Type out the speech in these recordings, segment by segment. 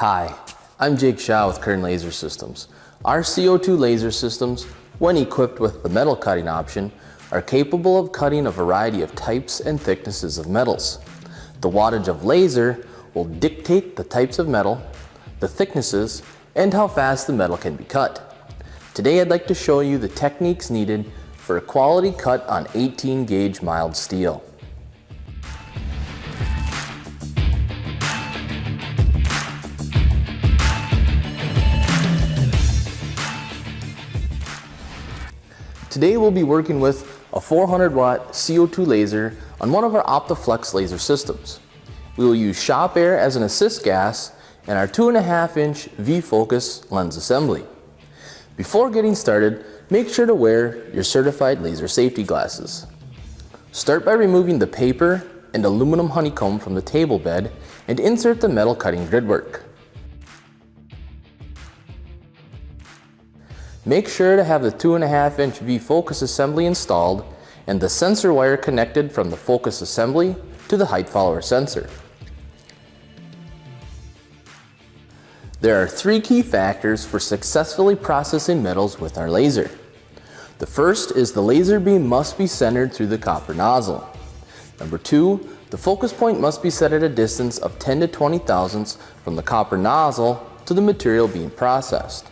Hi, I'm Jake Shaw with Kern Laser Systems. Our CO2 laser systems, when equipped with the metal cutting option, are capable of cutting a variety of types and thicknesses of metals. The wattage of laser will dictate the types of metal, the thicknesses, and how fast the metal can be cut. Today I'd like to show you the techniques needed for a quality cut on 18 gauge mild steel. Today we'll be working with a 400 watt CO2 laser on one of our OptiFlex laser systems. We will use shop air as an assist gas and our 2.5 inch V-focus lens assembly. Before getting started, make sure to wear your certified laser safety glasses. Start by removing the paper and aluminum honeycomb from the table bed and insert the metal cutting gridwork. Make sure to have the 2.5 inch V-focus assembly installed and the sensor wire connected from the focus assembly to the height follower sensor. There are 3 key factors for successfully processing metals with our laser. The first is the laser beam must be centered through the copper nozzle. Number 2, the focus point must be set at a distance of 10 to 20 thousandths from the copper nozzle to the material being processed.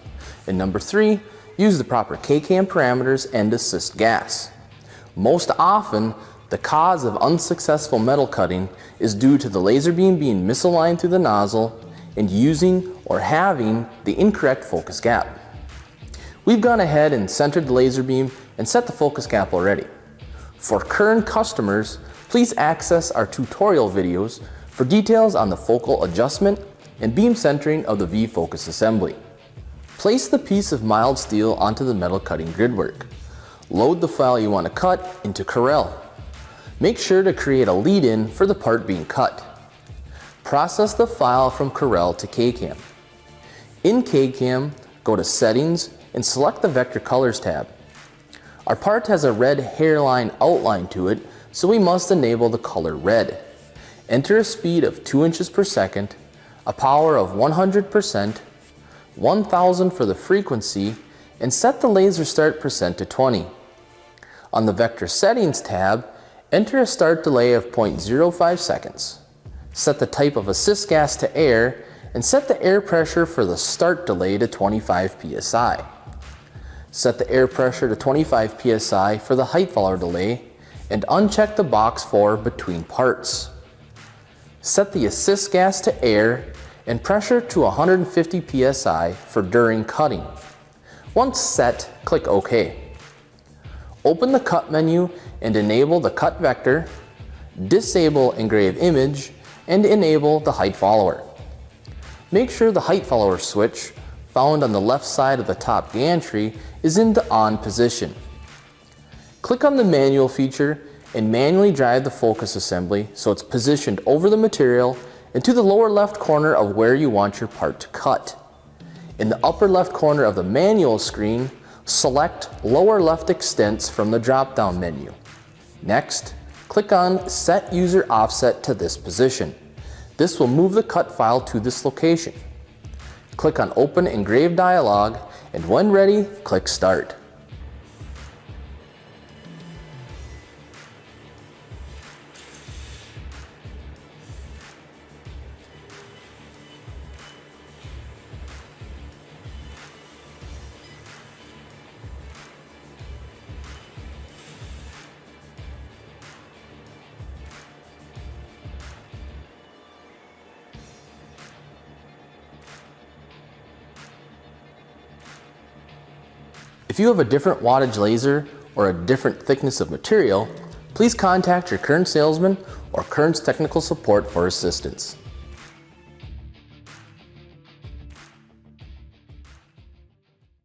And number 3, use the proper kcam parameters and assist gas. Most often, the cause of unsuccessful metal cutting is due to the laser beam being misaligned through the nozzle and using or having the incorrect focus gap. We've gone ahead and centered the laser beam and set the focus gap already. For Kern customers, please access our tutorial videos for details on the focal adjustment and beam centering of the V-focus assembly. Place the piece of mild steel onto the metal cutting gridwork. Load the file you want to cut into Corel. Make sure to create a lead-in for the part being cut. Process the file from Corel to kcam. In kcam, go to Settings and select the Vector Colors tab. Our part has a red hairline outline to it, so we must enable the color red. Enter a speed of 2 inches per second, a power of 100%, 1000 for the frequency, and set the laser start percent to 20. On the Vector Settings tab, enter a start delay of 0.05 seconds. Set the type of assist gas to air and set the air pressure for the start delay to 25 psi. Set the air pressure to 25 psi for the height follower delay and uncheck the box for between parts. Set the assist gas to air and pressure to 150 psi for during cutting. Once set, click OK. Open the cut menu and enable the cut vector, disable engrave image, and enable the height follower. Make sure the height follower switch, found on the left side of the top gantry, is in the on position. Click on the manual feature and manually drive the focus assembly so it's positioned over the material and to the lower left corner of where you want your part to cut. In the upper left corner of the manual screen, select lower left extents from the drop-down menu. Next, click on Set User Offset to this position. This will move the cut file to this location. Click on Open Engrave dialog, and when ready, click Start. If you have a different wattage laser or a different thickness of material, please contact your Kern salesman or Kern's technical support for assistance.